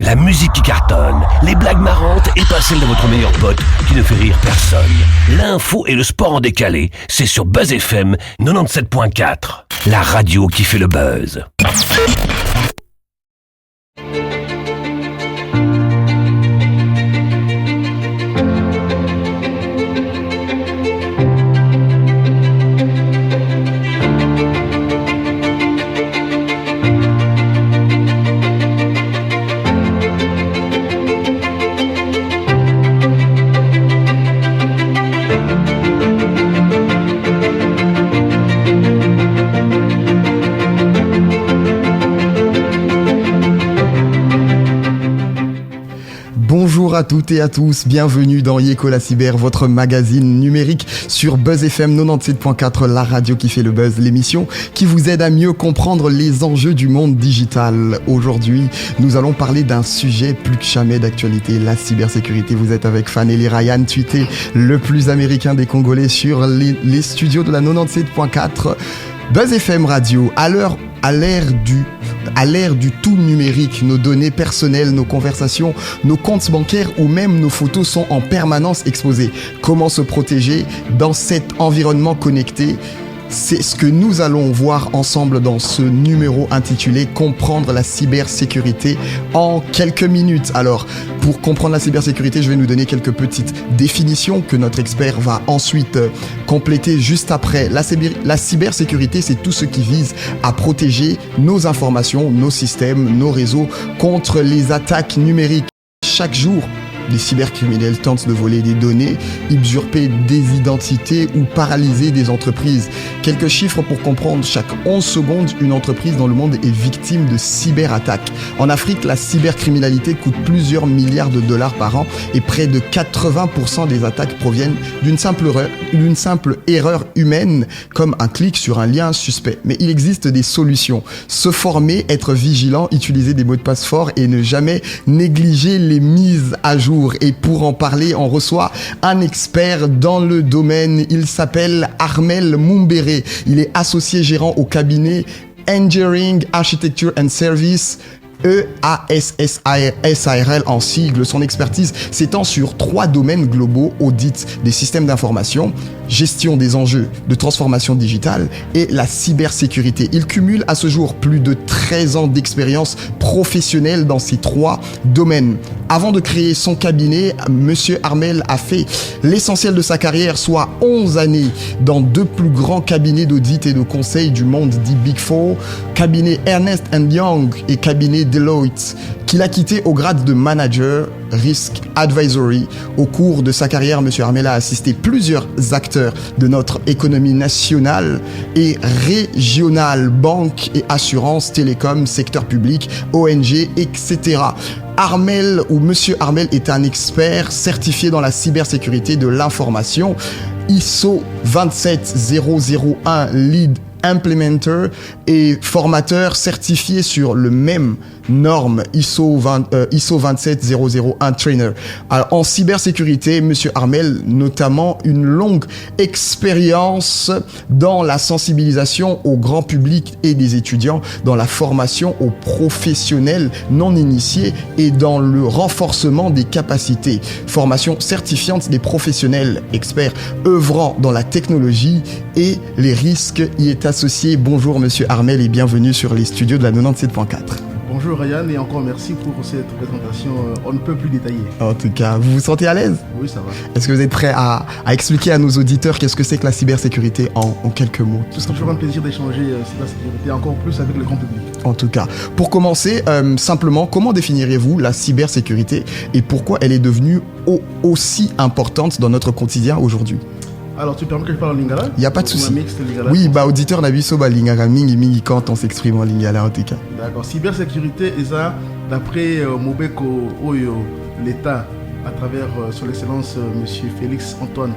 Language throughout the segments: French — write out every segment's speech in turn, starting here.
La musique qui cartonne, les blagues marrantes et pas celle de votre meilleur pote qui ne fait rire personne. L'info et le sport en décalé, c'est sur Buzz FM 97.4. La radio qui fait le buzz. Bonjour à toutes et à tous, bienvenue dans Yéko la Cyber, votre magazine numérique sur Buzz FM 97.4, la radio qui fait le buzz, l'émission qui vous aide à mieux comprendre les enjeux du monde digital. Aujourd'hui, nous allons parler d'un sujet plus que jamais d'actualité, la cybersécurité. Vous êtes avec Fanelli Ryan, tweeté le plus américain des Congolais sur les studios de la 97.4. Buzz FM Radio, à l'ère du tout numérique, nos données personnelles, nos conversations, nos comptes bancaires ou même nos photos sont en permanence exposées. Comment se protéger dans cet environnement connecté ? C'est ce que nous allons voir ensemble dans ce numéro intitulé « Comprendre la cybersécurité » en quelques minutes. Alors, pour comprendre la cybersécurité, je vais nous donner quelques petites définitions que notre expert va ensuite compléter juste après. La cybersécurité, c'est tout ce qui vise à protéger nos informations, nos systèmes, nos réseaux contre les attaques numériques. Chaque jour, les cybercriminels tentent de voler des données, usurper des identités ou paralyser des entreprises. Quelques chiffres pour comprendre, chaque 11 secondes, une entreprise dans le monde est victime de cyberattaques. En Afrique, la cybercriminalité coûte plusieurs milliards de dollars par an et près de 80% des attaques proviennent d'une simple erreur humaine, comme un clic sur un lien suspect. Mais il existe des solutions. Se former, être vigilant, utiliser des mots de passe forts et ne jamais négliger les mises à jour. Et pour en parler, on reçoit un expert dans le domaine. Il s'appelle Armel Mumbere. Il est associé gérant au cabinet Engineering Architecture and Service, EASSARL en sigle. Son expertise s'étend sur 3 domaines globaux: audit des systèmes d'information, gestion des enjeux de transformation digitale et la cybersécurité. Il cumule à ce jour plus de 13 ans d'expérience professionnelle dans ces 3 domaines. Avant de créer son cabinet, Monsieur Armel a fait l'essentiel de sa carrière, soit 11 années, dans 2 plus grands cabinets d'audit et de conseil du monde dit Big Four, cabinet Ernst & Young et cabinet Deloitte, qu'il a quitté au grade de Manager Risk Advisory. Au cours de sa carrière, M. Armel a assisté plusieurs acteurs de notre économie nationale et régionale, banques et assurances, télécom, secteur public, ONG, etc. Armel ou Monsieur Armel est un expert certifié dans la cybersécurité de l'information, ISO 27001 Lead Implementer et formateur certifié sur le même norme ISO 27001 Trainer. Alors, en cybersécurité, Monsieur Armel, notamment une longue expérience dans la sensibilisation au grand public et des étudiants, dans la formation aux professionnels non initiés et dans le renforcement des capacités. Formation certifiante des professionnels experts œuvrant dans la technologie et les risques y est associé. Bonjour Monsieur Armel et bienvenue sur les studios de la 97.4. Bonjour Ryan et encore merci pour cette présentation on ne peut plus détaillée. En tout cas, vous vous sentez à l'aise ? Oui, ça va. Est-ce que vous êtes prêt à expliquer à nos auditeurs qu'est-ce que c'est que la cybersécurité en quelques mots ? C'est toujours un plaisir d'échanger cybersécurité encore plus avec le grand public. En tout cas, pour commencer, simplement, comment définiriez-vous la cybersécurité et pourquoi elle est devenue aussi importante dans notre quotidien aujourd'hui ? Alors, tu permets que je parle en lingala ? Il n'y a pas de souci. Oui, auditeur n'a vu ça, lingala mingi quand on s'exprime en lingala en tout cas. D'accord. Cybersécurité, et ça, d'après Mobeko Oyo, l'État, à travers son excellence Monsieur Félix Antoine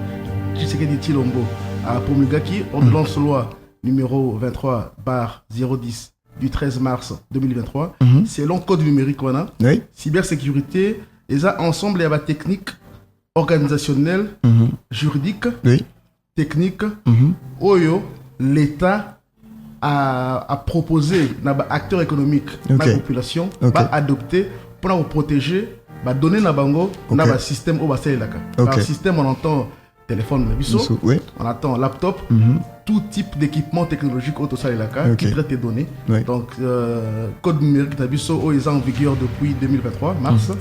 Tshisekedi Tshilombo, à promulgaki, ordonnance loi numéro 23/010 du 13 mars 2023. C'est le code numérique qu'on a. Oui. Cybersécurité, et ça, ensemble, il y a la technique organisationnelle, juridique, oui. Technique, Oyo, l'État a proposé, acteurs économiques, la population, va adopter pour nous protéger bah donner na bango na ba système au basé là par système on entend téléphone na biso on entend laptop tout type d'équipement technologique auto ça là qui traite tes données donc code numérique na biso est en vigueur depuis 2023 mars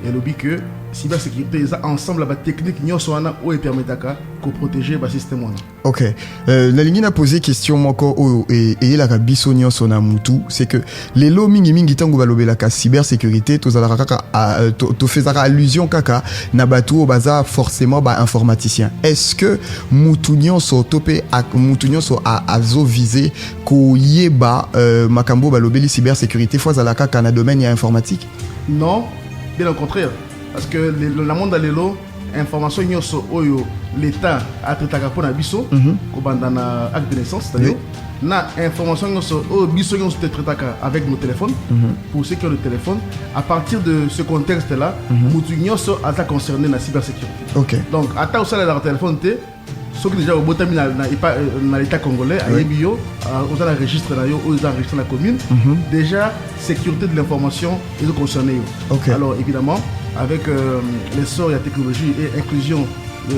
et le but que cybersécurité ils ensemble la technique nyonso wana o permet daka ko protéger ba système wana. OK. La ligne a posé question moko et la biso nyonso na mutu c'est que les lo mingi tango balobela ka cybersécurité to zala kaka to faisara allusion kaka na batu o baza forcément ba informaticien. Est-ce que mutu nyonso topé mutu nyonso a zo visé ko yeba makambo balobeli cybersécurité fois zala kaka na domaine informatique? Non, bien au contraire. Parce que le monde dans les lots, information nyonso oyo l'État a traité pour na biso, ko bandana acte de naissance, c'est-à-dire na information nyonso oyo biso nyonso traité avec nos téléphones. Pour ceux qui ont le téléphone, à partir de ce contexte-là, mutu nyonso a concerné la cybersécurité. OK. Donc ata au salaire de téléphone té ceux qui déjà au botami na l'état congolais à Yebio, aux enregistrés na yo, aux enregistrés la commune, déjà sécurité de l'information ils ont concerné. Alors évidemment avec l'essor de la technologie et inclusion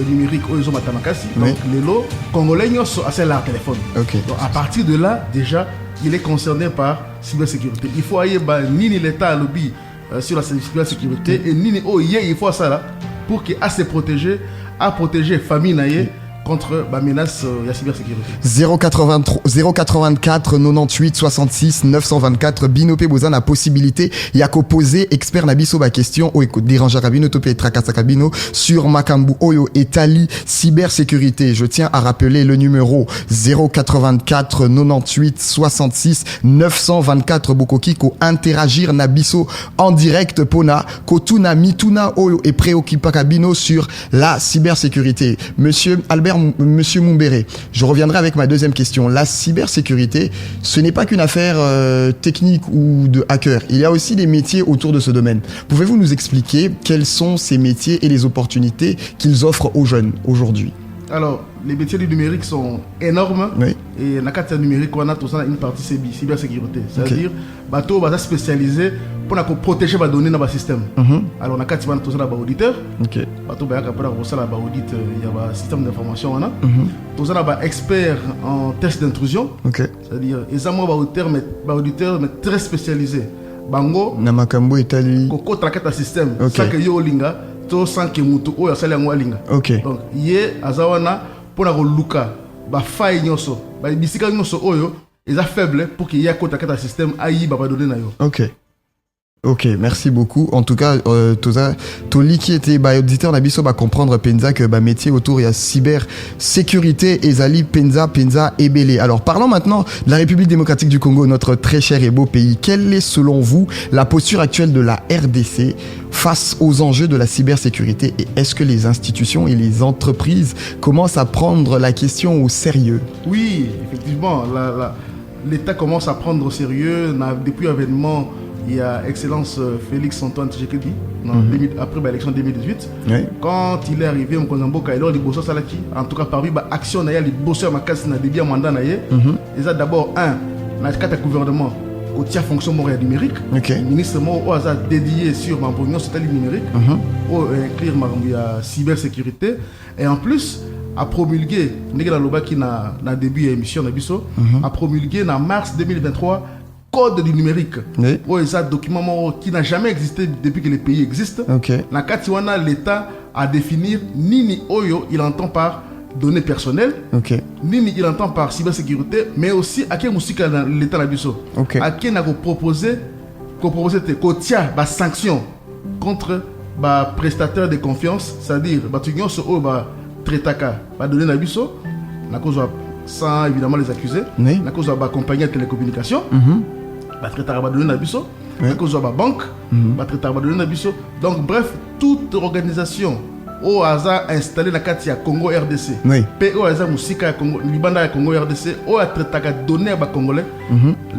numérique aux Matamakasi, donc les lots congolais sont assez large téléphone. Donc à partir de là, déjà, il est concerné par cybersécurité. Il faut aller ni l'État lobby sur la cybersécurité et ni il faut ça là pour qu'il a se protéger, à protéger famille naïe contre la menace de la cybersécurité. 084 98 66 924 Binopé Bozan a possibilité il y a qu'au poser expert nabiso ba question ou écoute déranger Rabino topé Trakasa Kabino sur Makambu Oyo et Tali cybersécurité. Je tiens à rappeler le numéro 084 98 66 924 Bokoki ko interagir nabiso en direct pona kotuna mituna Oyo et préoccupa Kabino sur la cybersécurité. Monsieur Mumbere, je reviendrai avec ma deuxième question. La cybersécurité, ce n'est pas qu'une affaire technique ou de hacker. Il y a aussi des métiers autour de ce domaine. Pouvez-vous nous expliquer quels sont ces métiers et les opportunités qu'ils offrent aux jeunes aujourd'hui? Alors, les métiers du numérique sont énormes. Et dans le cadre numérique, on a tout ça une partie cybersécurité. C'est-à-dire, bateau va spécialisé pour protéger les données dans le système. Alors, on a tout ça dans l'auditeur. Bateau va pour ça dans l'audit, il y a un système d'information. Tout ça dans expert en test d'intrusion. C'est-à-dire, ils ont un auditeur mais très spécialisé. Bango, Namakambo et Tali. Koko traquette un système. Ça que yo linga. Sans que mutu oyo asali yango alinga. Donc ye azawana pona ko luka ba faille nyonso ba bisika nyonso oyo eza faible pour qu'il y ait kota kata système ayi ba donner na yo. OK, merci beaucoup. En tout cas, Toza, Toli qui était auditeur Nabiso va comprendre Penza que métier autour il y a cybersécurité et Zali Penza et Belé. Alors parlons maintenant de la République démocratique du Congo, notre très cher et beau pays. Quelle est selon vous la posture actuelle de la RDC face aux enjeux de la cybersécurité et est-ce que les institutions et les entreprises commencent à prendre la question au sérieux? Oui, effectivement, l'État commence à prendre au sérieux depuis l'événement. Il y a Excellence Félix Antoine Tshisekedi après l'élection 2018. Quand il est arrivé au Mkonzamboka, il a dit bosso salaki. En tout cas, parmi les actions, il y a les bosseurs makasi na début mandat na yé. Ils ont d'abord dans le cadre du gouvernement, au tiers fonction morale numérique. Le ministre Mo a dédié sur ma pognon sur numérique pour inclure la cybersécurité et en plus a promulgué Negela Loba qui na début émission na biso a promulgué en mars 2023 code du numérique. C'est un document qui n'a jamais existé depuis que les pays existent. La Katiwana, l'État a défini Nini Oyo, il entend par données personnelles, Nini il entend par cybersécurité, mais aussi à quel musique l'État n'a à qui n'a proposé des sanctions contre les prestataires de confiance, c'est-à-dire les gens traitaka donner na biso na cause sans évidemment les accuser na cause ba compagnie de télécommunication ba traitaka ba donner na biso na cause ba banque ba traitaka ba donner na biso. Donc bref, toute organisation au hasard installée na kati ya Congo RDC pe au hasard musika ya Congo libanda ya Congo RDC au traitaka donner ba congolais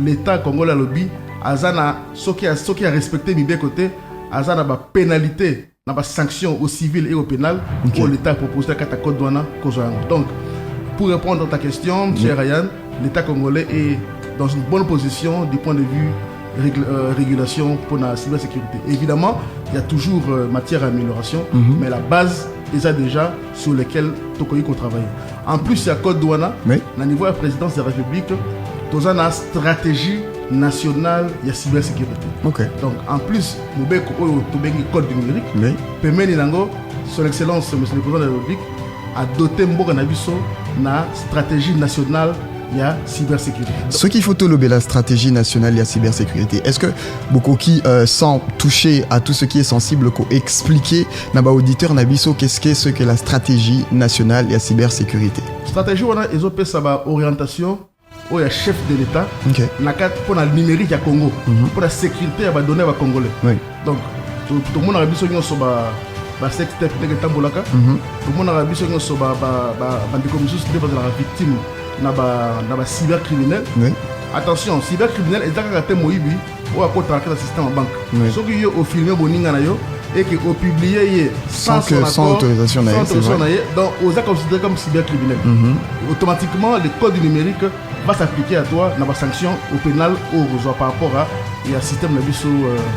l'état congolais lobby azana soki a respecté mi bien côté azana ba pénalité na ba sanction au civil et au pénal où l'État propose la code douane. Donc, pour répondre à ta question, M. Ryan, l'État congolais est dans une bonne position du point de vue régulation pour la cybersécurité. Évidemment, il y a toujours matière à amélioration, mais la base est déjà sur lesquelles Tokoyi qu'on travaille. En plus, il y a code douana, au niveau de la présidence de la République, nous avons une stratégie nationale de cybersécurité. Donc, en plus, nous avons un code numérique, permet son Excellence, Monsieur le Président de la République, à doter une stratégie nationale il y a cybersécurité. Ce qu'il faut lever la stratégie nationale il y a cybersécurité. Est-ce que Bokoki, sans toucher à tout ce qui est sensible, expliquer à l'auditeur qu'est-ce que la stratégie nationale il y a cybersécurité? Stratégie, on a une orientation où il y a chef de l'État pour le numérique à Congo, pour la sécurité à donner aux Congolais. Donc, tout le monde a besoin de secteur tout le monde a besoin de victime na cybercriminel. Attention, cybercriminel est d'accord avec Moïbi ou à côté de système en banque. Ce qui est au filmé boninga na yo et qui au publié sans autorisation donc on a considéré comme cybercriminel. Automatiquement le code du numérique va s'appliquer à toi dans la sanction au pénal ou par rapport à un système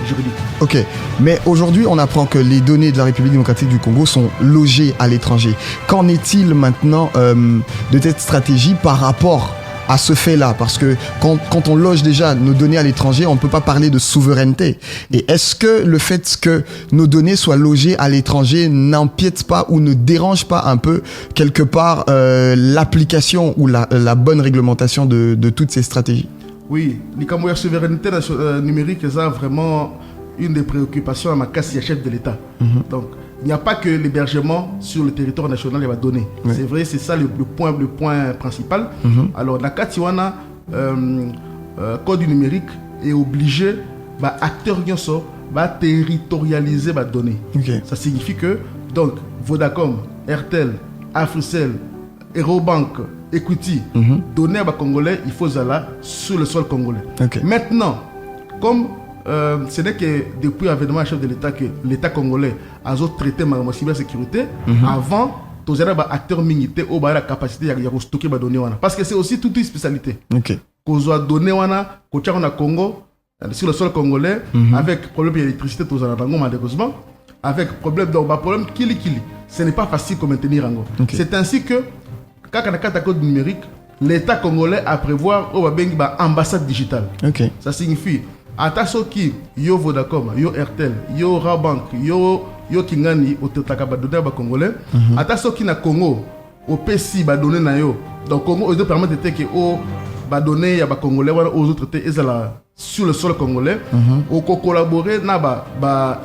juridique. Ok, mais aujourd'hui on apprend que les données de la République démocratique du Congo sont logées à l'étranger. Qu'en est-il maintenant de cette stratégie par rapport à ce fait-là? Parce que quand on loge déjà nos données à l'étranger, on ne peut pas parler de souveraineté. Et est-ce que le fait que nos données soient logées à l'étranger n'empiète pas ou ne dérange pas un peu quelque part l'application ou la bonne réglementation de toutes ces stratégies? Oui, la souveraineté numérique, c'est vraiment une des préoccupations à ma casse chef de l'État. Donc, il n'y a pas que l'hébergement sur le territoire national qui va donner. C'est vrai, c'est ça le point principal. Alors, la Katiwana, code du numérique est obligé, acteur va territorialiser les données. Ça signifie que, donc, Vodacom, Airtel, Africell, Aerobank, Equity, donner à Congolais, il faut aller sur le sol congolais. Maintenant, comme ce n'est que depuis l'avènement chef de l'État que l'État congolais a traité la cybersécurité, avant, tous les acteurs militaires ont la capacité de stocker les données. Parce que c'est aussi toute une spécialité. Qu'on a donné au Congo, sur le sol congolais, avec problème d'électricité, malheureusement, avec problème kili. Ce n'est pas facile de maintenir. C'est ainsi que, quand on a un code numérique, l'État congolais a prévoir une ambassade digitale. Ça signifie Atasoki, yo Vodacom, yo Airtel, yo Rabank, yo Kingani, au Totakabadonné Congolais. Atasoki na Congo, au PC badonné na yo. Donc Congo, ils permettent de que au badonné à Congolais, aux autres sur le sol congolais. Au collaborer na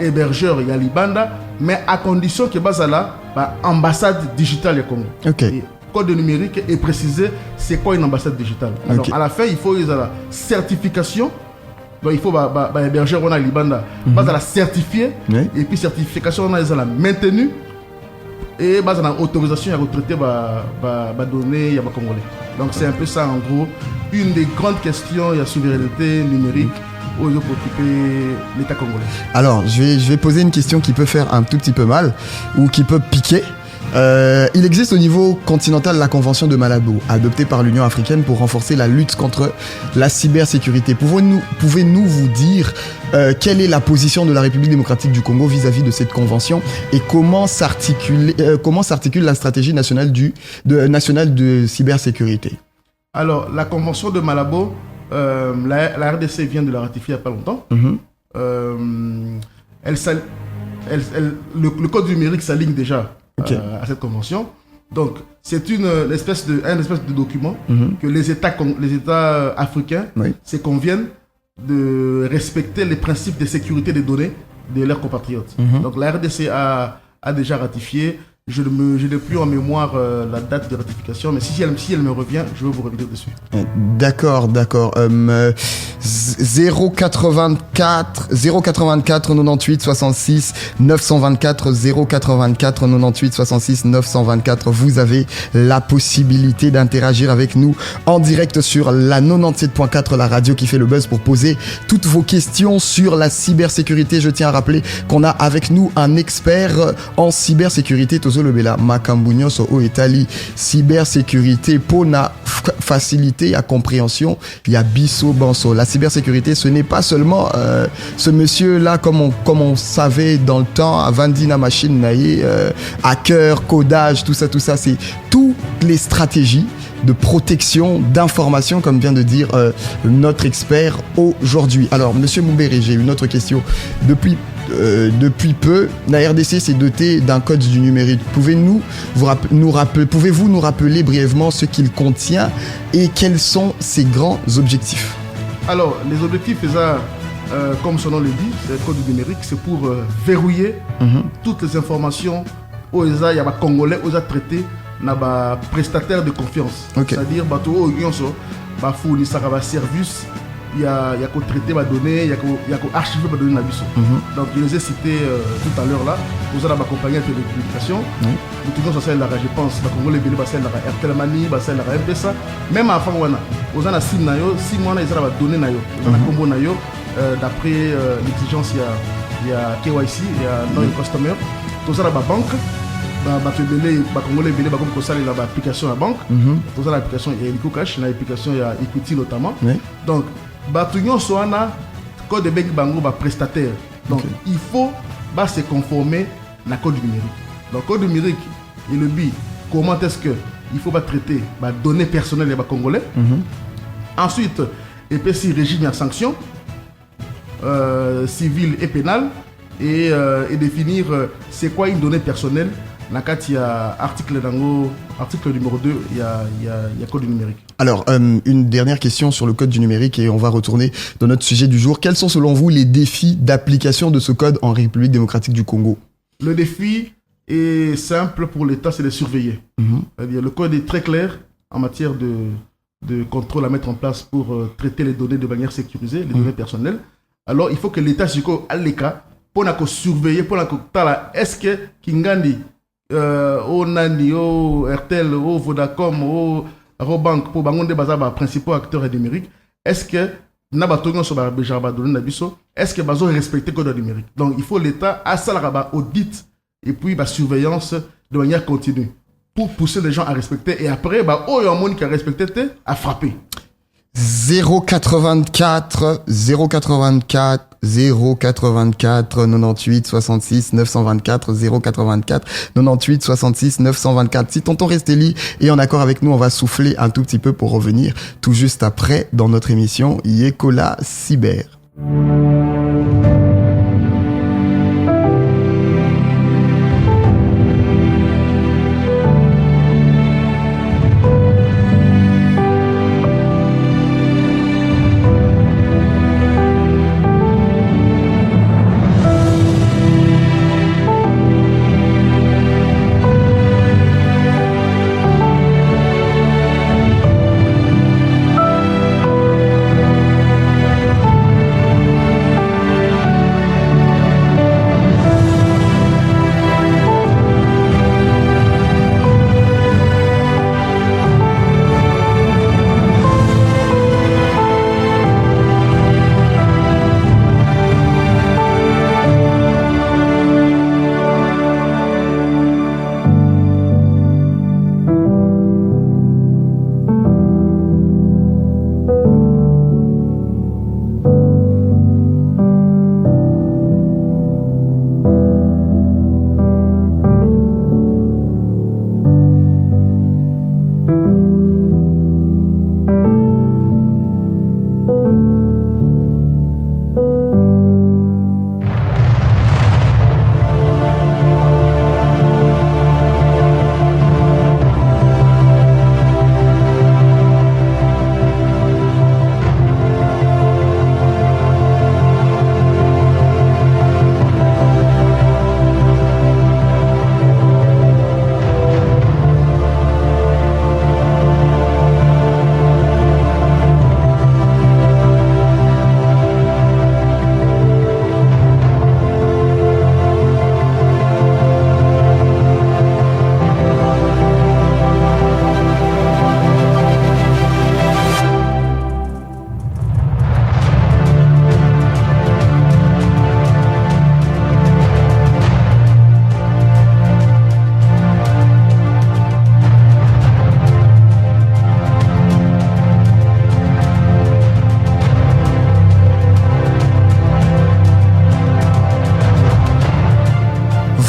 hébergeur ya Libanda, mais à condition que basala ambassade digitale ya Congo. Code numérique est précisé c'est quoi une ambassade digitale. Alors à la fin il faut la certification. Donc il faut héberger on a Libanda, la certifier et puis certification on a la maintenue et base la autorisation à retraiter données ya Congolais. Donc c'est un peu ça en gros une des grandes questions de la souveraineté numérique pour occuper l'État congolais. Alors je vais poser une question qui peut faire un tout petit peu mal ou qui peut piquer. Il existe au niveau continental la Convention de Malabo, adoptée par l'Union africaine pour renforcer la lutte contre la cybersécurité. Pouvez-nous vous dire quelle est la position de la République démocratique du Congo vis-à-vis de cette convention et comment s'articule la stratégie nationale de cybersécurité? Alors, la Convention de Malabo, la RDC vient de la ratifier il n'y a pas longtemps. Le code numérique s'aligne déjà à cette convention. Donc, c'est une espèce de document que les États africains se conviennent de respecter les principes de sécurité des données de leurs compatriotes. Donc, la RDC a déjà ratifié. Je n'ai plus en mémoire la date de ratification, mais si elle me revient, je vais vous revenir dessus. D'accord. 084 98 66 924 084 98 66 924. Vous avez la possibilité d'interagir avec nous en direct sur la 97.4, la radio qui fait le buzz, pour poser toutes vos questions sur la cybersécurité. Je tiens à rappeler qu'on a avec nous un expert en cybersécurité. tozolobela makambo nyonso o etali cybersécurité pona faciliter la compréhension. Il y a biso banso. La cybersécurité, ce n'est pas seulement ce monsieur-là comme on savait dans le temps, avant Dina machine naïe, hacker, codage, tout ça, c'est toutes les stratégies de protection d'informations, comme vient de dire notre expert aujourd'hui. Alors, monsieur Mumbere, j'ai une autre question. Depuis peu, la RDC s'est dotée d'un code du numérique. Pouvez-vous nous rappeler brièvement ce qu'il contient et quels sont ses grands objectifs? Alors, les objectifs, comme son nom le dit, le code du numérique, c'est pour verrouiller toutes les informations où il y a des Congolais, où il y a traité na ba prestataire de confiance. Okay. C'est-à-dire bato o nyonso ba fournisseur ba service, il y a ko traiter ba données, il y a ko archiver ba données na biso. Donc je les ai cités tout à l'heure là, vous allez m'accompagner à la télécommunication. Nous toujours ça la je pense ba Congolais bele ba celle la RTL Mani, ba celle la MPSA, même avant wana, vous allez sim na yo, sim wana ils allez ba donner na yo, vous allez combo na yo d'après l'exigence il y a KYC, il y a non customer, vous allez ba banque Congolais l'application à la banque, pour l'application il y a Eliko Cash, l'application il y a Equity notamment. Donc, batunion soana code de banque bango prestataire. Donc, il faut se conformer à code numérique. Donc, code numérique et le but, comment est-ce que il faut traiter les données personnelles des Congolais. Ensuite, et puis si régime de sanctions civiles et pénales et définir c'est quoi une donnée personnelle. Dans le il y a article numéro 2, il y a code du numérique. Alors, une dernière question sur le code du numérique et on va retourner dans notre sujet du jour. Quels sont selon vous les défis d'application de ce code en République démocratique du Congo? Le défi est simple pour l'État, c'est de surveiller. C'est-à-dire, le code est très clair en matière de contrôle à mettre en place pour traiter les données de manière sécurisée, les données personnelles. Alors, il faut que l'État, à l'écart, pour surveiller, pour est-ce que Kingandi au Nani, au RTL, au Vodacom, au Robank, pour bangonde bazaba principaux acteurs numériques, est-ce que Nabatongo sur est-ce que bazo respecter le code numérique? Donc il faut l'État à ça audit et puis surveillance de manière continue pour pousser les gens à respecter et après oh il y a un monde qui a respecté à frapper. 084 98 66 924 084 98 66 924. Si tonton Resteli est en accord avec nous, on va souffler un tout petit peu pour revenir tout juste après dans notre émission Yekola Cyber.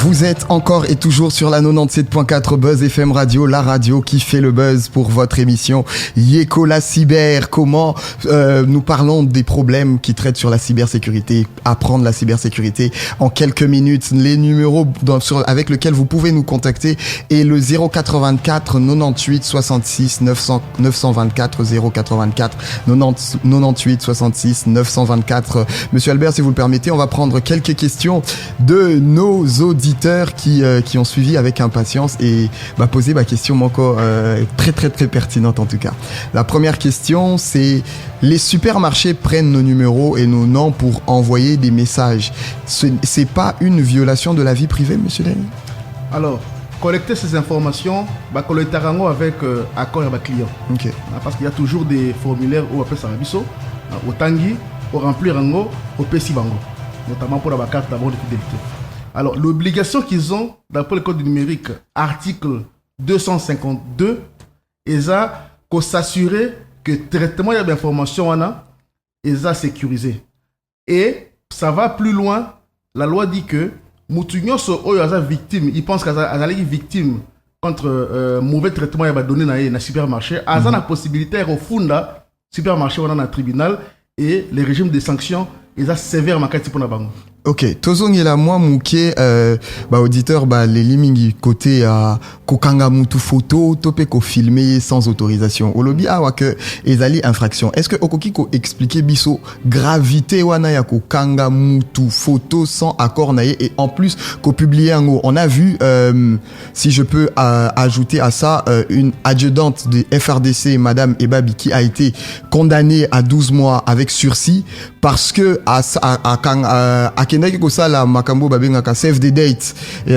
Vous êtes encore et toujours sur la 97.4 Buzz FM Radio, la radio qui fait le buzz pour votre émission Yéko la cyber. Comment nous parlons des problèmes qui traitent sur la cybersécurité, apprendre la cybersécurité en quelques minutes. Les numéros avec lesquels vous pouvez nous contacter est le 084 98 66 924 084 98 66 924. Monsieur Albert, si vous le permettez, on va prendre quelques questions de nos auditeurs qui ont suivi avec impatience et poser ma question Moko très pertinente en tout cas. La première question, c'est les supermarchés prennent nos numéros et nos noms pour envoyer des messages. C'est pas une violation de la vie privée, monsieur Dani? Alors, collecter ces informations, collecter avec accord avec client. Okay. Parce qu'il y a toujours des formulaires où on appelle ça biso, au tangi, au remplir rango, au PC bango, notamment pour la carte d'abord de fidélité. Alors, l'obligation qu'ils ont, d'après le code du numérique, article 252, ils ont qu'à s'assurer que le traitement de l'information est sécurisé. Et ça va plus loin. La loi dit que Moutougnon so victime, il pense qu'elle est victime contre mauvais traitement il va donner dans le supermarché. Elle a la possibilité au fond là supermarché dans le tribunal et les régimes de sanctions ils ont sévère makati pour la banque. Ok, tozongi la moi mouké auditeur les limingi côté à kokanga mutu photo topé ko filmer sans autorisation. Olobi awa que ezali infraction. Est-ce que okoki ko expliquer biso gravité wana ya kokanga mutu photo sans accord naie et en plus ko publier en haut. On a vu si je peux ajouter à ça une adjudante de FRDC madame Ebabi qui a été condamnée à 12 mois avec sursis parce que à kendaki kosala makambo babengaka save the date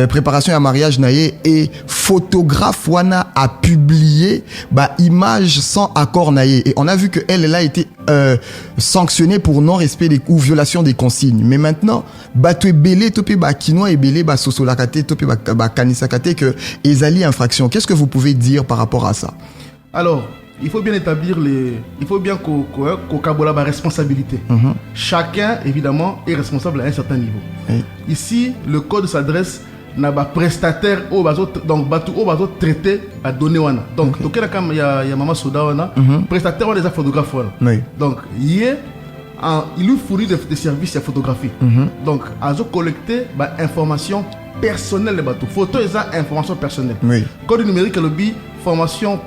préparation à mariage naie et photographe wana a publié image sans accord naie et on a vu que elle a été sanctionnée pour non respect ou violation des consignes. Mais maintenant bato belé topé kinoa et belé sosolakate topé kanisakate que ezali infraction. Qu'est-ce que vous pouvez dire par rapport à ça? Alors il faut bien établir il faut bien qu'on kabola la responsabilité. Chacun, évidemment, est responsable à un certain niveau. Ici, le code s'adresse à des prestataires, donc bateau au traité à donner. Donc, il y a Maman Soda, prestataire, on a des photographes. Donc, il lui fournit des services de photographie. Donc, à collecter des informations personnelles de bateau. Photo et informations personnelles. Code numérique, le bi information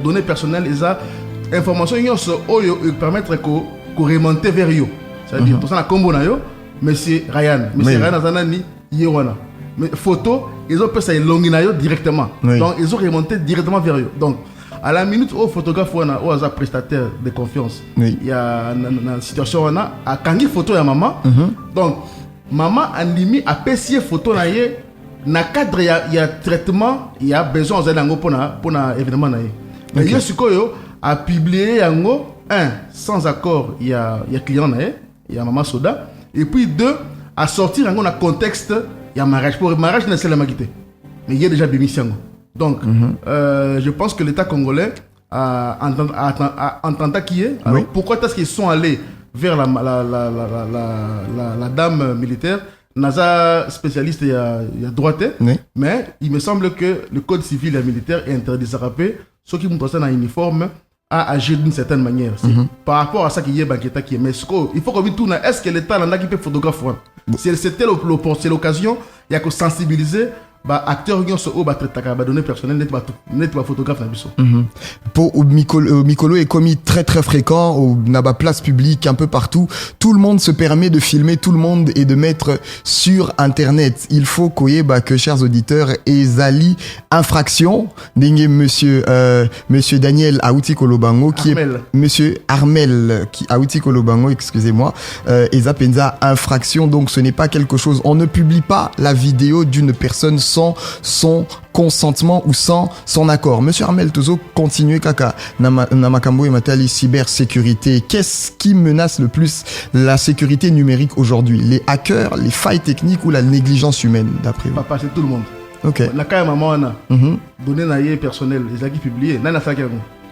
données personnelles et information qui permettre qu'on remonte vers eux. C'est-à-dire tout ça la combo na yo monsieur Ryan azanani yewana. Mais photo ils ont fait ça na yo directement. Donc ils ont remonté directement vers eux. Donc à la minute où photographe ou un prestataire de confiance, il y a une situation à kangi photo ya maman. Donc maman a limite à pessier photo na ye. Dans le cadre, il y a traitement, il y a besoin pour un événement. Mais il y a ce qu'il a publié sans accord, il y a client, il y a Maman Soda. Et puis deux, à sortir dans le contexte, il y a mariage. Pour le mariage, il y a la magité. Mais il y a déjà bémission. Donc, je pense que l'État congolais a entendu qui est. Alors, pourquoi est-ce qu'ils sont allés vers la dame militaire? Naza spécialiste il y a droite, mais il me semble que le code civil et militaire est interdit de rappeler ceux qui montrent ça dans uniforme à agir d'une certaine manière. Par rapport à ça qui est banqueta qui est mais il faut qu'on vite tourner. Est-ce que l'État l'a qui peut photographer? C'était l'occasion, il y a que sensibiliser. Acteur qui sont au données personnelles net photographe na biso. Pour Mikolo est commis très fréquent au naba place publique un peu partout. Tout le monde se permet de filmer tout le monde et de mettre sur internet. Il faut que chers auditeurs ezali infraction dingue monsieur Daniel Aouti Kolobango qui est monsieur Armel qui Aouti Kolobango excusez-moi ezapenza infraction donc ce n'est pas quelque chose on ne publie pas la vidéo d'une personne sans son consentement ou sans son accord. Monsieur Armel Tozo, continuez kaka namakambo et matali cybersécurité. Qu'est-ce qui menace le plus la sécurité numérique aujourd'hui? Les hackers, les failles techniques ou la négligence humaine d'après vous? Papa, c'est tout le monde. Ok. La cas maman donné naïe personnel, les acquis publiés, nana ça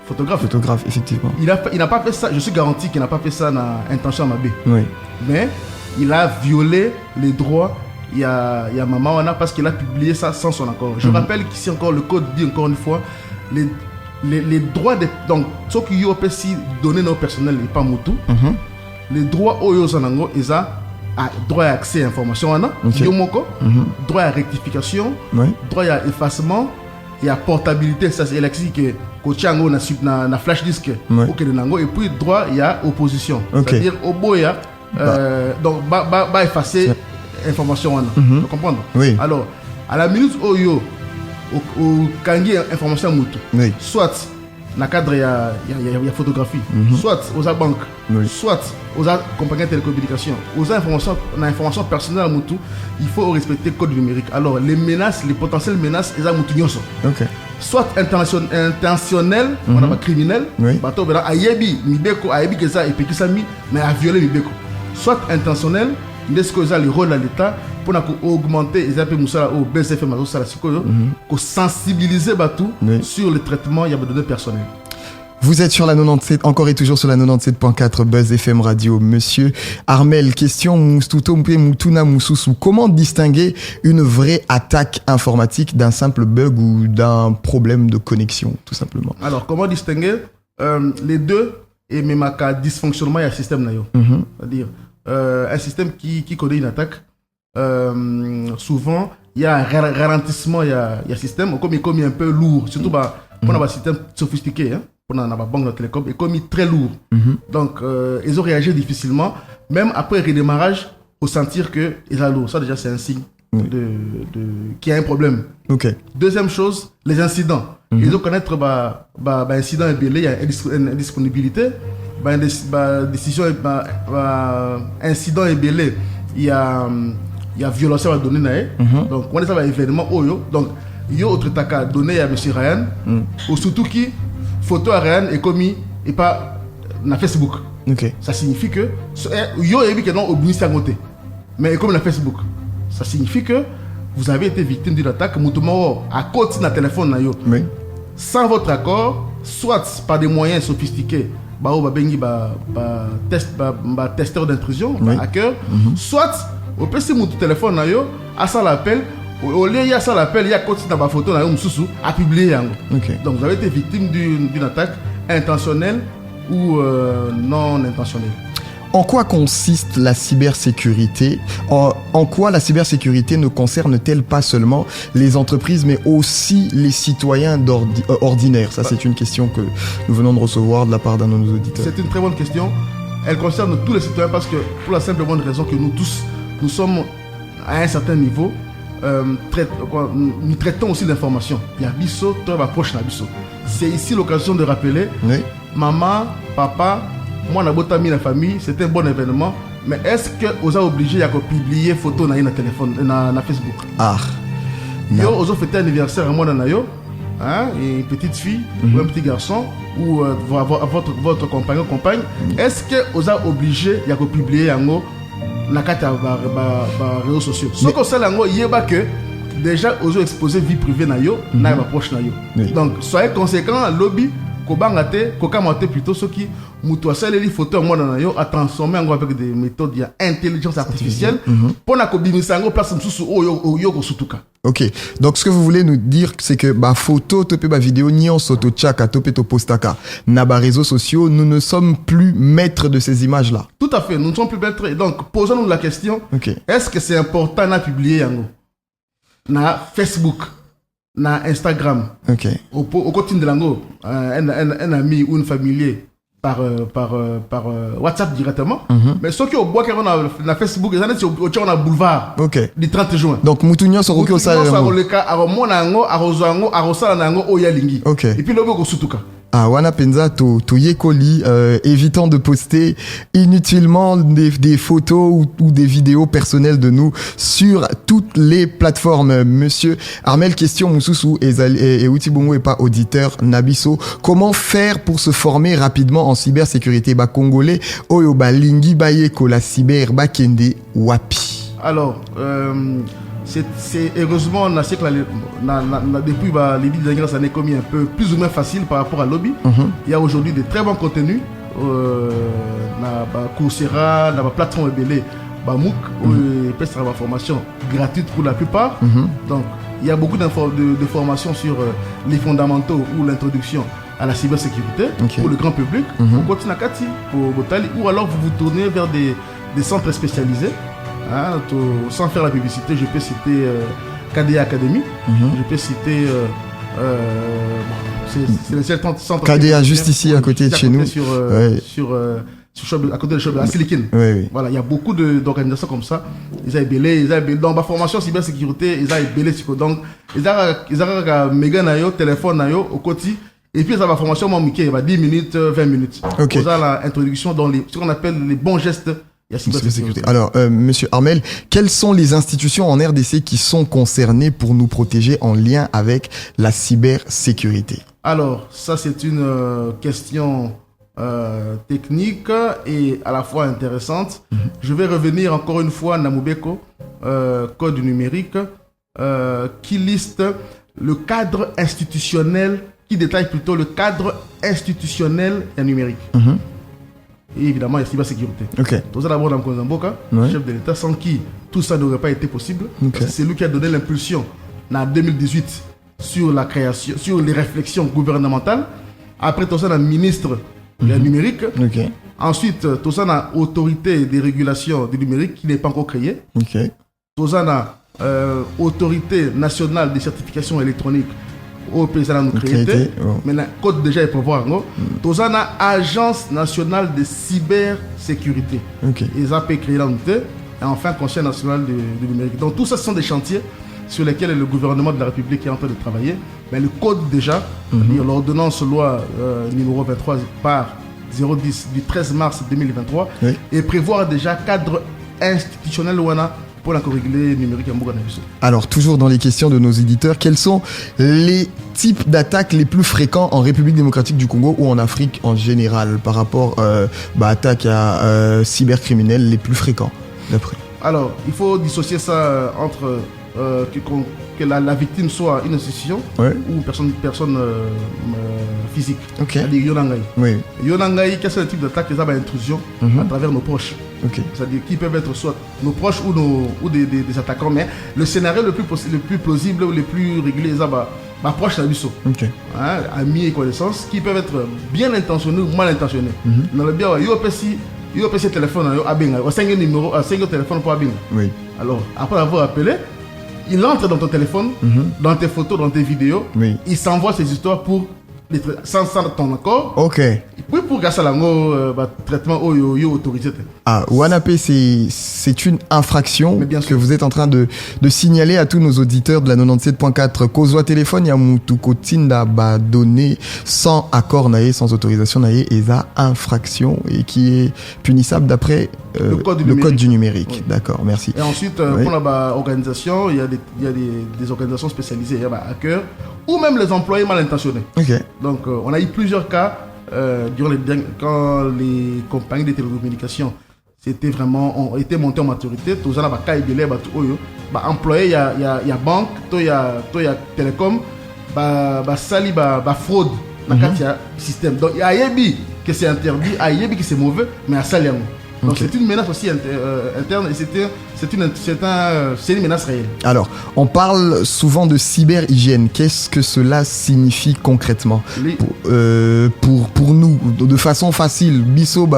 photographe effectivement. Il n'a pas fait ça, je suis garanti qu'il n'a pas fait ça dans intention à ma B. Oui. Mais il a violé les droits il y a Maman Wana parce qu'il a publié ça sans son accord. Je rappelle qu'ici encore le code dit encore une fois les droits donc ce qui est si donné nos personnels et pas mutu. Les droits aux Zanango ils ont droit à accès à l'information droit à rectification, droit à effacement et à portabilité, ça c'est l'électricité que Kochango na flash disk et puis droit il y a opposition, c'est-à-dire au boya donc effacer information vous comprenez? Alors à la minute au kangi information mutu soit na cadre il y a photographie, soit aux banques, soit aux compagnies de télécommunications, aux informations personnelles mutu, il faut respecter le code numérique. Alors les menaces, les potentielles menaces, ils ont soit intentionnel, on a criminel, bateau bela ayebi mibeko ayebi que ça et puis ça mais à violer mibeko. Soit intentionnel, n'est-ce que ça le rôle de l'État pour augmenter les appels moussala au BCFM pour sensibiliser batou sur le traitement il y a besoin de personnel. Vous êtes sur la 97, encore et toujours sur la 97.4 Buzz FM Radio. Monsieur Armel, question Moustuto Moutuna Moussousou. Comment distinguer une vraie attaque informatique d'un simple bug ou d'un problème de connexion, tout simplement? Alors, comment distinguer les deux et même à dysfonctionnement, il y a un système. C'est-à-dire, un système qui connaît une attaque, souvent, il y a un ralentissement, il y a un système, comme il est un peu lourd, surtout pour un système sophistiqué. On a une banque de télécom et comme il est très lourd. Donc, ils ont réagi difficilement. Même après le redémarrage, au sentir que ils sont lourds. Ça, déjà, c'est un signe qu'il y a un problème. Deuxième chose, les incidents. Ils ont connaître incident et belé, il y a une disponibilité. Décision, incident et belé, il y a violation à donner. Donc, on est ça, événement. Donc, il y a autre taka donné à M. Ryan. Ou surtout qui photo à Ryan est commis et pas na Facebook. Ça signifie que yo ebi que non obligé à côté. Mais comme na Facebook, ça signifie que vous avez été victime d'une attaque mutumo à côté de téléphone na yo. Sans votre accord, soit par des moyens sophistiqués, testeur d'intrusion, hacker, soit au PC mon téléphone na yo, à ça l'appel. Au lieu il y a ça l'appel, il y a continué dans ma photo à publier. Donc vous avez été victime d'une attaque intentionnelle ou non intentionnelle. En quoi consiste la cybersécurité? En quoi la cybersécurité ne concerne-t-elle pas seulement les entreprises mais aussi les citoyens ordinaires? Ça c'est une question que nous venons de recevoir de la part d'un de nos auditeurs. C'est une très bonne question. Elle concerne tous les citoyens parce que pour la simple et bonne raison que nous tous, nous sommes à un certain niveau. Nous traitons aussi l'information. Il y a biso, toi va proche na biso. C'est ici l'occasion de rappeler maman, papa, moi na botami la famille, c'était un bon événement. Mais est-ce que vous avez obligé à publier photo na téléphone na Facebook? Yo vous avez fêté anniversaire à moi na yo, une petite fille ou un petit garçon ou votre compagnon compagne. Est-ce que vous avez obligé à publier en na carte réseaux sociaux. Ce qu'on sait là, il y a que déjà aux exposé vie privée na yo, na ba proche na yo. Donc soyez conséquents, lobby kobangate, kokamate plutôt ceux qui mutu asale les photos moi na yo a transformé en avec des méthodes d'intelligence artificielle pour na kobimisa ngo place msusu yo ko sutuka. Donc ce que vous voulez nous dire c'est que photo topé vidéo nion soto chaka topé to postaka na réseaux sociaux, nous ne sommes plus maîtres de ces images là. Tout à fait, nous ne sommes plus maîtres. Donc posons-nous la question, est-ce que c'est important na publier yango na Facebook, na Instagram, au quotidien de lango un ami ou un familier par WhatsApp directement. Mais ceux qui ont bois na Facebook, ils ont na boulevard du 30 juin. Donc Moutounion sont au ça le cas à mona ngo à rosango à rosala ngo oyalingi. Et puis lobo ko sutuka. Wana penza to yekoli, évitant de poster inutilement des photos ou des vidéos personnelles de nous sur toutes les plateformes. Monsieur Armel, question Moussoussou et Outibongo et pas auditeur Nabiso. Comment faire pour se former rapidement en cybersécurité? Congolais, oyo lingi bayeko la cyber kende wapi. Alors, c'est heureusement on a sé que depuis les 10 dernières années comme un peu plus ou moins facile par rapport à lobby. Il y a aujourd'hui de très bons contenus na Coursera, na plateforme belé MOOC, où ils peuvent avoir une formation gratuite pour la plupart. Donc, il y a beaucoup de formations sur les fondamentaux ou l'introduction à la cybersécurité pour le grand public. Vous continuez à Kati, pour Botali, ou alors vous vous tournez vers des centres spécialisés. Hein, sans faire la publicité, je peux citer KDA Academy, je peux citer... c'est le seul centre KDA juste ici à côté de chez nous. À côté de Chobe, à Silicon. Voilà, il y a beaucoup d'organisations comme ça. Ils ont belé dans ma formation cybersécurité, ils ont belé donc ils ont méga nayo téléphone nayo au quotidien. Et puis ça va formation moi Mickey, il va 10 minutes 20 minutes. Okay. Vous avez l'introduction dans ce qu'on appelle les bons gestes. Alors, Monsieur Armel, quelles sont les institutions en RDC qui sont concernées pour nous protéger en lien avec la cybersécurité? Alors, ça c'est une question technique et à la fois intéressante. Je vais revenir encore une fois à Namubeko, code du numérique, qui liste le cadre institutionnel, qui détaille plutôt le cadre institutionnel et numérique. Et évidemment, il y a la cybersécurité. Tout ça d'abord dans Konzamboka, chef de l'État, sans qui tout ça n'aurait pas été possible. C'est lui qui a donné l'impulsion en 2018 sur la création, sur les réflexions gouvernementales. Après, tout ça, on a ministre numérique. Ensuite, tout ça, on a autorité des régulations du numérique qui n'est pas encore créée. Tout ça, on a autorité nationale des certifications électroniques au pays nous créé. Maintenant, code déjà est prévoir. Tout ça, on a agence nationale de cybersécurité. Ils ont créé là et enfin conseil national du numérique. Donc tout ça, ce sont des chantiers sur lesquels le gouvernement de la République est en train de travailler. Mais le code déjà, l'ordonnance loi numéro 23 par 010 du 13 mars 2023 et prévoir déjà cadre institutionnel où on a pour la corriger numérique en Bouganabiso. Alors, toujours dans les questions de nos éditeurs, quels sont les types d'attaques les plus fréquents en République démocratique du Congo ou en Afrique en général par rapport attaques à cybercriminels les plus fréquents d'après? Alors, il faut dissocier ça entre que la victime soit une institution ou personne physique. C'est-à-dire Yonangai. Yonangai, quel est le type d'attaque? C'est l'intrusion à travers nos proches. C'est-à-dire qui peuvent être soit nos proches ou des attaquants. Mais le scénario le plus plausible ou le plus régulier, c'est ma proche de l'USO. Amis et connaissances qui peuvent être bien intentionnés ou mal intentionnés. Dans le bien, il y a un téléphone, il y a un numéro, un téléphone pour Abing. Alors, après avoir appelé, il entre dans ton téléphone, dans tes photos, dans tes vidéos. Il s'envoie ces histoires sans ton accord. Puis pour grâce à la traitement autorisé. Wanapé, c'est une infraction que vous êtes en train de signaler à tous nos auditeurs de la 97.4. Kozwa téléphone, il y a Moutukotinda donné sans accord naïe, sans autorisation naïe, et ça infraction et qui est punissable d'après le code du numérique. D'accord, merci. Et ensuite, pour la organisation, il y a des organisations spécialisées, il y a hackers ou même les employés mal intentionnés. Donc, on a eu plusieurs cas quand les compagnies de télécommunications ont été montées en maturité. Tout ça, employés, il y a banque, il y a télécom, sali, fraude dans le système. Donc, il y a Yebi que c'est interdit, il y a Yebi que c'est mauvais, mais il y a Sali. Donc c'est une menace aussi interne et c'est une menace réelle. Alors, on parle souvent de cyber-hygiène. Qu'est-ce que cela signifie concrètement pour nous, de façon facile? Bisso,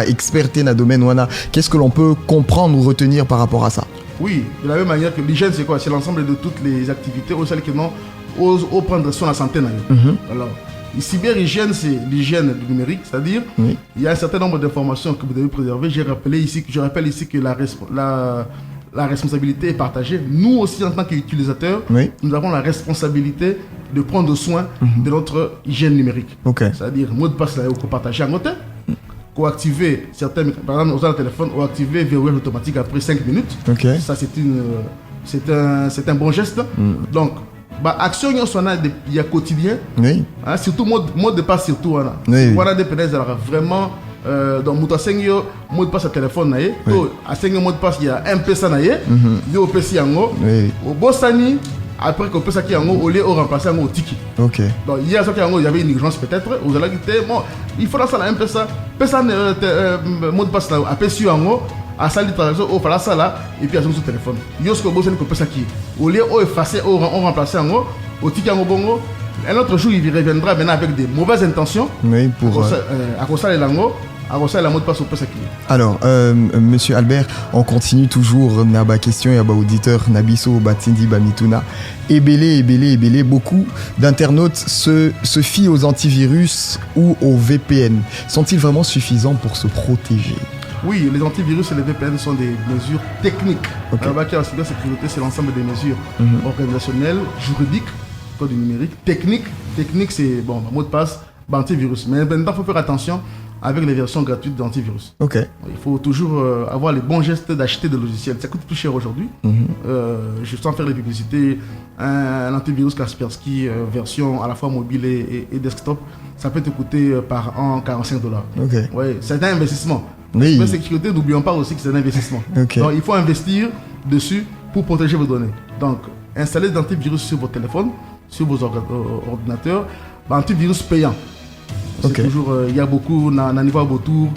expert dans le domaine, qu'est-ce que l'on peut comprendre ou retenir par rapport à ça? Oui, de la même manière que l'hygiène, c'est quoi? C'est l'ensemble de toutes les activités où celles qui osent prendre soin de la santé. Alors, cyber-hygiène, c'est l'hygiène du numérique, c'est-à-dire il y a un certain nombre d'informations que vous devez préserver. Je rappelle ici que la responsabilité est partagée. Nous aussi, en tant qu'utilisateurs, nous avons la responsabilité de prendre soin de notre hygiène numérique. C'est-à-dire, mot de passe là, qu'on partage en côté, qu'on active certains, par exemple, dans le téléphone, on active verrouillage automatique après 5 minutes. Ça, c'est un bon geste. Donc, action il y a quotidien surtout mode de passe surtout voilà des pénèses vraiment dans mutasengyo mot de passe à téléphone naé à sengyo mot de passe il y a un pesa naé yo pesi yango au bosani après que pesa ki yango au lieu au remplacer yango au tiki. Donc hier ça il y avait une urgence peut-être aux allez bon il faudra ça un pesa mot de passe là à pesi yango à salle de transaction au fala sala et puis à son téléphone yo ce que bossé que ça qui au lieu au effacer on remplacer en au tiki en bongo un autre jour il reviendra maintenant avec des mauvaises intentions oui pour à cause ça les lango à cause ça la mot de passe au ça qui alors monsieur Albert on continue toujours naba question et aba auditeur nabiso batindi bamituna ebele beaucoup d'internautes se fient aux antivirus ou aux VPN sont-ils vraiment suffisants pour se protéger? Oui, les antivirus et les VPN sont des mesures techniques. Okay. Alors, en cybersécurité, c'est l'ensemble des mesures organisationnelles, juridiques, code numérique. Technique, c'est bon, mot de passe, antivirus. Mais maintenant, il faut faire attention avec les versions gratuites d'antivirus. Okay. Il faut toujours avoir les bons gestes d'acheter des logiciels. Ça coûte plus cher aujourd'hui. Juste sans faire les publicités, un antivirus Kaspersky, version à la fois mobile et desktop, ça peut te coûter par an $45. Okay. Ouais, c'est un investissement. Oui. La sécurité, n'oublions pas aussi que c'est un investissement. Okay. Donc il faut investir dessus pour protéger vos données. Donc installez des antivirus sur vos téléphones, sur vos ordinateurs, antivirus payant. C'est okay. Toujours, il y a beaucoup, na niveau autour,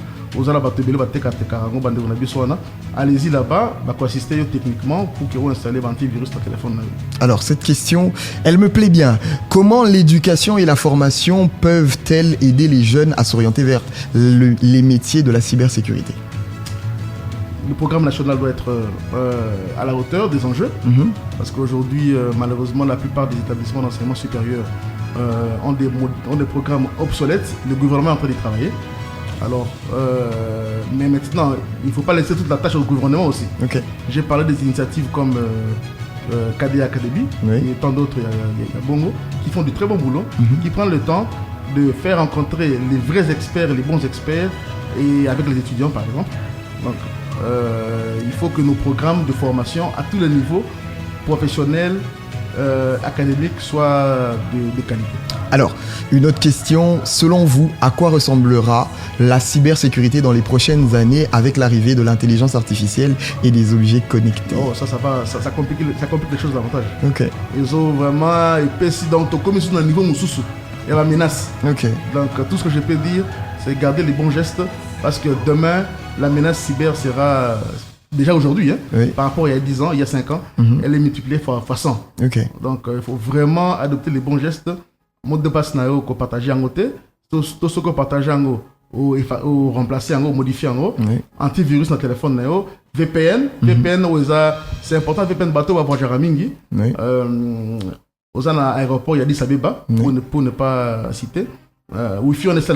allez-y là-bas, assister techniquement pour que vous installez l'antivirus sur le téléphone. Alors cette question, elle me plaît bien. Comment l'éducation et la formation peuvent-elles aider les jeunes à s'orienter vers les métiers de la cybersécurité? Le programme national doit être à la hauteur des enjeux, parce qu'aujourd'hui, malheureusement, la plupart des établissements d'enseignement supérieur ont des programmes obsolètes. Le gouvernement est en train d'y travailler. Alors, mais maintenant, il ne faut pas laisser toute la tâche au gouvernement aussi. Okay. J'ai parlé des initiatives comme KD Academy, et tant d'autres, il y a Bongo, qui font du très bon boulot, qui prennent le temps de faire rencontrer les vrais experts, les bons experts, et avec les étudiants par exemple. Donc, il faut que nos programmes de formation à tous les niveaux, professionnels, académiques, soient de qualité. Alors, une autre question, selon vous, à quoi ressemblera la cybersécurité dans les prochaines années avec l'arrivée de l'intelligence artificielle et des objets connectés? Oh, ça complique les choses davantage. Ok. Ils ont vraiment épaissi dans ton commission d'un niveau moussous. Il y a la menace. Ok. Donc, tout ce que je peux dire, c'est garder les bons gestes parce que demain, la menace cyber sera... Déjà aujourd'hui, oui. Par rapport à il y a 10 ans, il y a 5 ans, elle est multipliée fois 100. Okay. Donc, il faut vraiment adopter les bons gestes. Mode de passe nayo ko partager en côté, tout ce qu'on partage en haut ou remplacer en haut, modifier en haut. Oui. Antivirus dans le téléphone nayo, VPN, VPN c'est important VPN bateau va voyager à mingi. Oui. Aux aéroports il y a 10 Abeba pour ne pas citer. Wi-Fi on est ça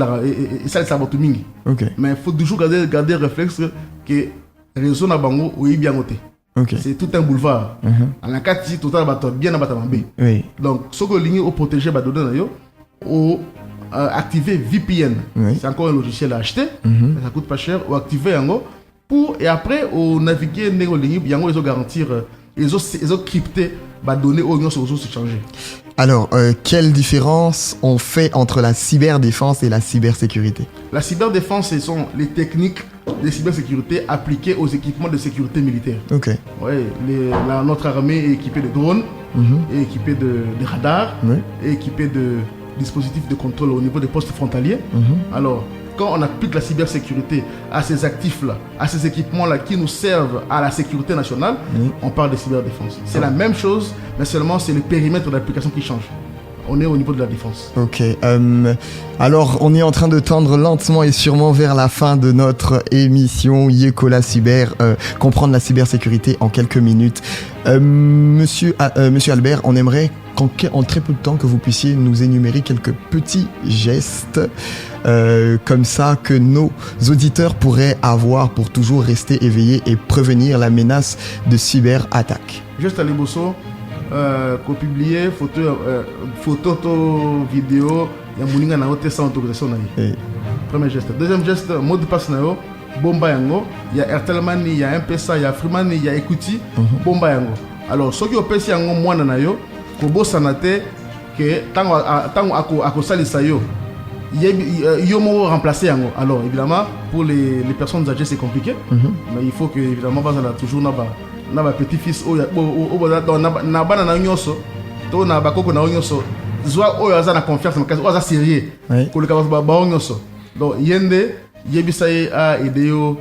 les sabots mingi. Okay. Mais il faut toujours garder réflexe que réseau na bango ou bien côté. Okay. C'est tout un boulevard. En la cas si total bateau bien à bateau. Oui. Donc ce que ligne au protéger ba donner ou activer VPN. Oui. C'est encore un logiciel à acheter. Ça coûte pas cher ou activer en pour et après au naviguer négo ligne bien ils ont garantir ils ont crypté ba donner aux gens sur se changer. Alors, quelle différence on fait entre la cyberdéfense et la cybersécurité? La cyberdéfense, ce sont les techniques de cybersécurité appliquées aux équipements de sécurité militaire. Ok. Ouais, notre armée est équipée de drones, est équipée de radars, est équipée de dispositifs de contrôle au niveau des postes frontaliers. Alors, quand on applique la cybersécurité à ces actifs-là, à ces équipements-là qui nous servent à la sécurité nationale, on parle de cyberdéfense. C'est la même chose, mais seulement c'est le périmètre d'application qui change. On est au niveau de la défense. Ok. Alors, on est en train de tendre lentement et sûrement vers la fin de notre émission Yekola Cyber, comprendre la cybersécurité en quelques minutes. Monsieur Albert, on aimerait en très peu de temps que vous puissiez nous énumérer quelques petits gestes comme ça que nos auditeurs pourraient avoir pour toujours rester éveillés et prévenir la menace de cyberattaque. Juste à l'Ebosso, qu'on publie photo, vidéo, il y a moulinga na hôtel sans autorisation na yi. Premier geste. Deuxième geste, mot de passe na yo, bomba yango, il y a Airtel Money, il y a M-Pesa, il y a Free Money, il y a Equity, bomba yango. Alors, ceux qui ont payé yango mwana na yo, ko bossa na te que tango ako salisa yo. Yo mo remplacer yango. Alors, évidemment, pour les personnes âgées, c'est compliqué, mais il faut que évidemment bazala toujours na ba petit-fils na bana na nyonso to na bakoko na nyonso zwa oyo aza na confiance makasi oyo aza sérieux koleka ba nyonso donc yende yebisa ye a aider yo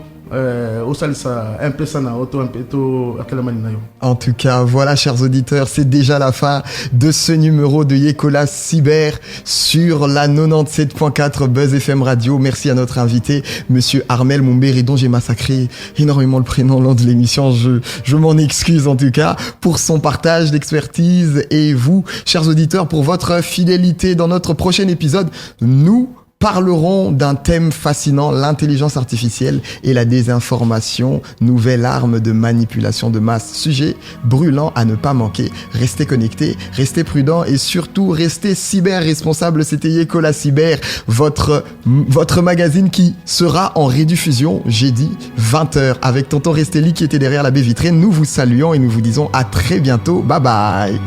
En tout cas, voilà, chers auditeurs, c'est déjà la fin de ce numéro de Yekola Cyber sur la 97.4 Buzz FM Radio. Merci à notre invité, monsieur Armel Mumbere, dont j'ai massacré énormément le prénom lors de l'émission. Je m'en excuse en tout cas pour son partage d'expertise et vous, chers auditeurs, pour votre fidélité. Dans notre prochain épisode, nous parlerons d'un thème fascinant, l'intelligence artificielle et la désinformation, nouvelle arme de manipulation de masse. Sujet brûlant à ne pas manquer. Restez connectés, restez prudents et surtout restez cyber responsables. C'était Yekola Cyber, votre magazine qui sera en rediffusion jeudi 20h avec tonton Restelli qui était derrière la baie vitrée. Nous vous saluons et nous vous disons à très bientôt. Bye bye.